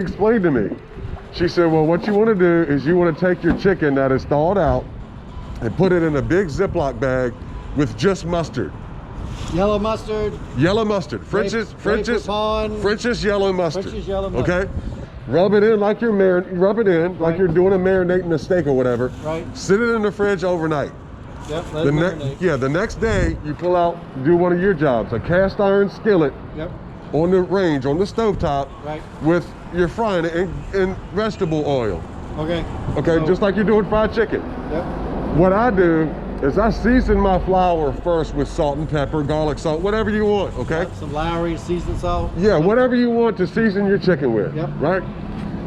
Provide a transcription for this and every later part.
explained to me. She said, well, what you want to do is you want to take your chicken that is thawed out and put it in a big Ziploc bag with just mustard. Yellow mustard. Yellow mustard. French's yellow mustard. French's yellow mustard. Okay? Rub it in like you're like you're doing a marinating a steak or whatever. Right. Sit it in the fridge overnight. Yep, let it marinate. The next day you pull out, do one of your jobs, a cast iron skillet. Yep. On the range, on the stovetop, right, with you're frying it in vegetable oil. Okay. Okay, so, just like you're doing fried chicken. Yep. What I do is I season my flour first with salt and pepper, garlic salt, whatever you want, okay? Some Lowry seasoned salt? Yeah, whatever you want to season your chicken with, yep, right?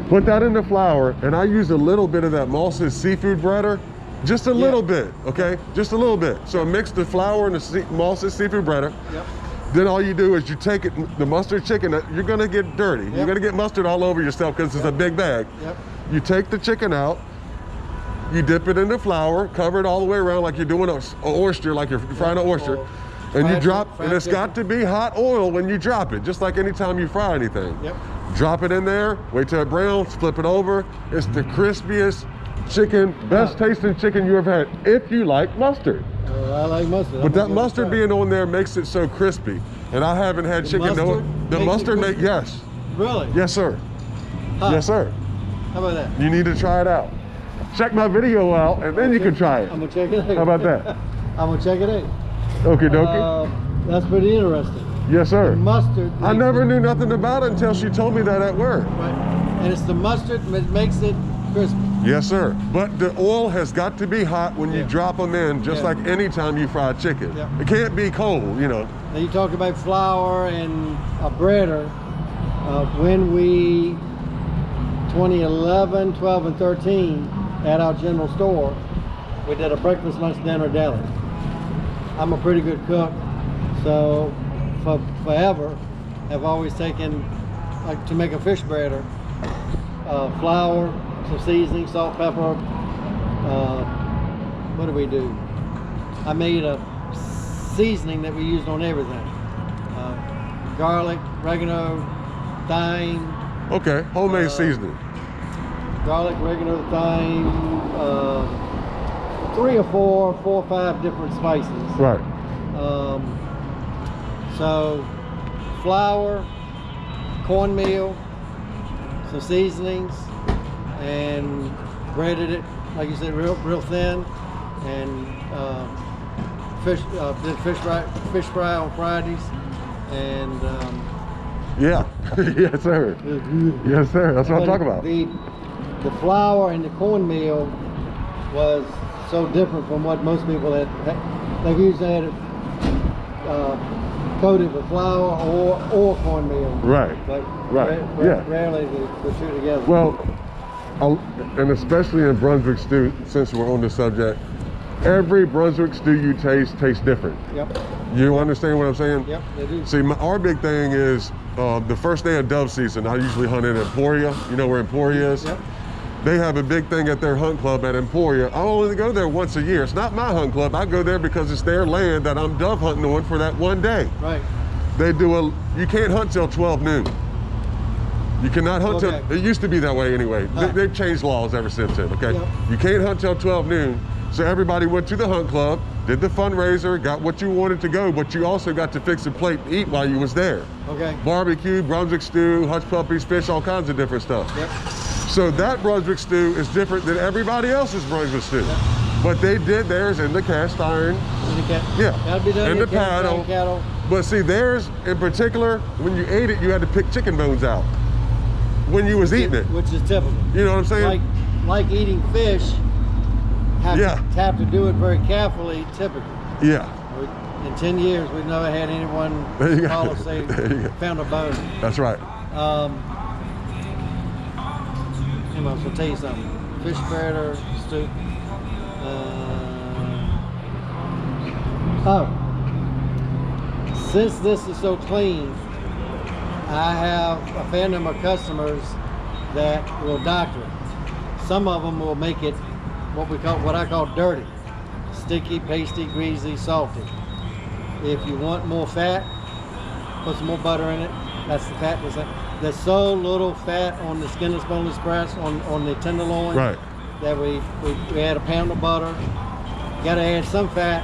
Put that in the flour, and I use a little bit of that Moss's seafood breader. Just a little bit, okay? Just a little bit. So mix the flour and the Moss's seafood breader. Yep. Then all you do is you take it, the mustard chicken, you're gonna get dirty. Yep. You're gonna get mustard all over yourself because it's a big bag. Yep. You take the chicken out, you dip it in the flour, cover it all the way around like you're doing an oyster, like you're frying an oyster. And you drop, and it's got to be hot oil when you drop it, just like anytime you fry anything. Yep. Drop it in there, wait till it browns, flip it over. It's the crispiest chicken, best tasting chicken you ever had, if you like mustard. I like mustard. But that mustard being on there makes it so crispy. And I haven't had chicken. The mustard makes, yes. Really? Yes, sir. Huh. Yes, sir. How about that? You need to try it out. Check my video out, and then you can try it. I'm gonna check it out. How about that? I'm gonna check it out. Okie dokie. That's pretty interesting. Yes, sir. The mustard. I never knew nothing about it until she told me that at work. Right. And it's the mustard that makes it crispy. Yes, sir. But the oil has got to be hot when you drop them in, just like any time you fry chicken. Yeah. It can't be cold, you know. Now you talk about flour and a breader. When we, 2011, 12, and 13, at our general store, we did a breakfast, lunch, dinner deli. I'm a pretty good cook, so forever have always taken, like to make a fish breader, flour, some seasoning, salt, pepper. What do we do? I made a seasoning that we used on everything. Garlic, oregano, thyme. Okay, homemade seasoning. Garlic, oregano, thyme, 3 or 4 or 5 different spices. Right. So flour, cornmeal, some seasonings, and breaded it, like you said, real thin, and did fish fry on Fridays, and yeah, yes sir, yes sir. That's what I'm talking about. The flour and the cornmeal was so different from what most people had. They usually had it coated with flour or cornmeal. Right. But yeah. Rarely the two together. Well, and especially in Brunswick stew, since we're on the subject, every Brunswick stew you taste tastes different. Yep. You understand what I'm saying? Yep, they do. See, our big thing is the first day of dove season. I usually hunt in Emporia. You know where Emporia is? Yep. They have a big thing at their hunt club at Emporia. I only go there once a year. It's not my hunt club. I go there because it's their land that I'm dove hunting on for that one day. Right. They do you can't hunt till 12 noon. You cannot hunt till, it used to be that way anyway. They've changed laws ever since then, okay? Yep. You can't hunt till 12 noon. So everybody went to the hunt club, did the fundraiser, got what you wanted to go, but you also got to fix a plate and eat while you was there. Okay. Barbecue, Brunswick stew, hush puppies, fish, all kinds of different stuff. Yep. So that Brunswick stew is different than everybody else's Brunswick stew. Yep. But they did theirs in the cast iron. That'd be done in the paddle. But see, theirs in particular, when you ate it, you had to pick chicken bones out when you was eating it. Which is typical. You know what I'm saying? Like eating fish, have to do it very carefully, typically. Yeah. In 10 years, we've never had anyone call us say found a bone. That's right. I'm going to tell you something. Fish breader, stew. Since this is so clean, I have a fair number of customers that will doctor it. Some of them will make it what I call dirty. Sticky, pasty, greasy, salty. If you want more fat, put some more butter in it. That's the fat percent. there's so little fat on the skinless boneless breast on the tenderloin. Right. That we add a pound of butter. Got to add some fat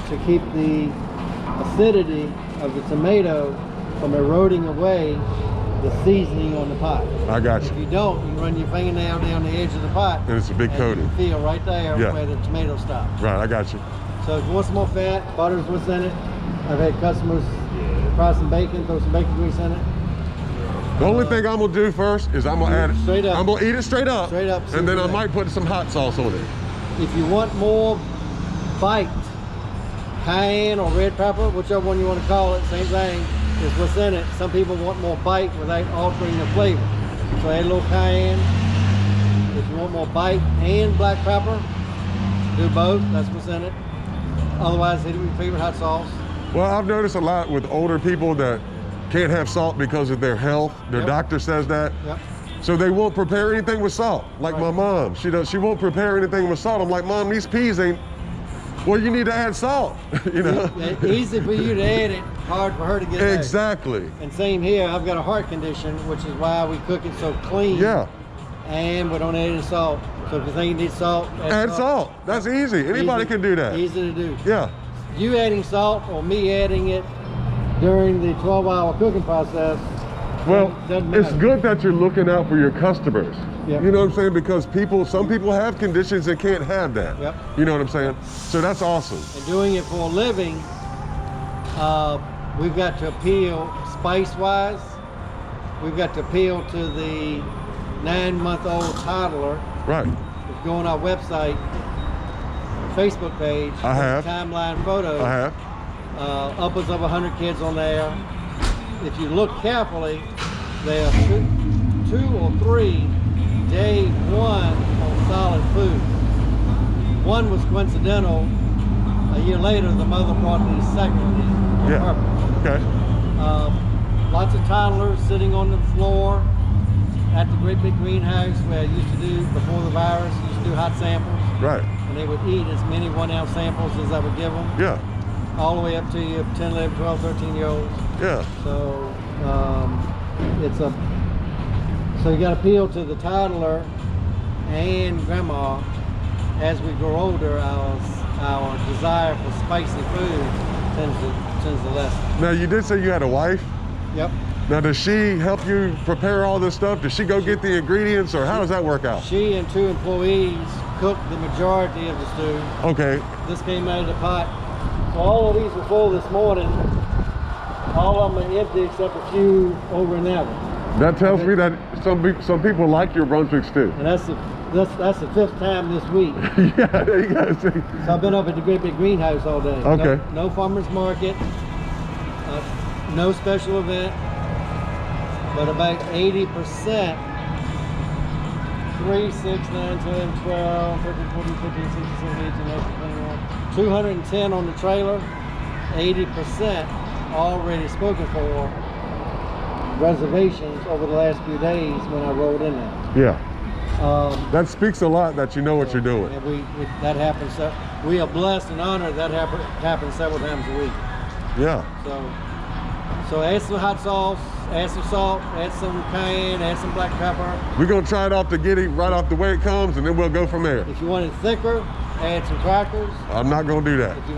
to keep the acidity of the tomato from eroding away the seasoning on the pot. I got you. If you don't, you run your fingernail down the edge of the pot. And it's a big coating. You feel right there Yeah. where the tomato stops. Right, I got you. So if you want some more fat, butter's what's in it. I've had customers fry some bacon, throw some bacon grease in it. The only thing I'm gonna do first is I'm gonna add it. Straight up. I'm gonna eat it straight up. Straight up, And then I super might put some hot sauce on it. If you want more bite, cayenne or red pepper, whichever one you want to call it, same thing, is what's in it. Some people want more bite without altering the flavor. So add a little cayenne. If you want more bite and black pepper, do both, that's what's in it. Otherwise, hit it with your favorite hot sauce. Well, I've noticed a lot with older people that can't have salt because of their health. Their Yep. doctor says that. Yep. So they won't prepare anything with salt. Like Right. my mom, she won't prepare anything with salt. I'm like, Mom, these peas ain't, well, you need to add salt, you know? Easy for you to add it, hard for her to get it out. Exactly. And same here, I've got a heart condition, which is why we cook it so clean. Yeah. And we don't add any salt. So if you think you need salt, Add salt. That's easy. Anybody Easy- can do that. Easy to do. Yeah. You adding salt or me adding it during the 12-hour cooking process, Well, doesn't it's matter. good that you're looking out for your customers. Yep. You know what I'm saying? Because some people have conditions and can't have that. Yep. You know what I'm saying? So that's awesome. And doing it for a living, we've got to appeal spice-wise. We've got to appeal to the 9-month-old toddler. Right. If you go on our website, Facebook page, I have. timeline photos. I have. Upwards of 100 kids on there. If you look carefully, there are two or three day one on solid food. One was coincidental. A year later, the mother brought the second on Yeah. purpose. Okay. Lots of toddlers sitting on the floor at the great big greenhouse where I used to do, before the virus, used to do hot samples. Right. And they would eat as many 1-ounce samples as I would give them. Yeah. All the way up to your 10, 11, 12, 13-year-olds. Yeah. So so you got to appeal to the toddler and grandma. As we grow older, our desire for spicy food tends to lessen. Now, you did say you had a wife. Yep. Now, does she help you prepare all this stuff? Does she go get the ingredients, or how does that work out? She and 2 employees cook the majority of the stew. Okay. This came out of the pot. So all of these were full this morning. All of them are empty except a few over in that one. That tells me that some people like your Brunswick stew. And that's the 5th time this week. Yeah, there you go. See. So I've been up at the great big greenhouse all day. Okay. No farmer's market, no special event, but about 80%, 3, 6, 9, 10, 12, 13, 14, 15, 16, 17, 18, 19, 21, 210 on the trailer, 80% already spoken for reservations over the last few days when I rolled in there. Yeah. That speaks a lot that you know what you're doing. And that happens. We are blessed and honored that happens several times a week. Yeah. So add some hot sauce, add some salt, add some cayenne, add some black pepper. We're gonna try it off the giddy, right off the way it comes, and then we'll go from there. If you want it thicker, add some crackers. I'm not gonna do that. If you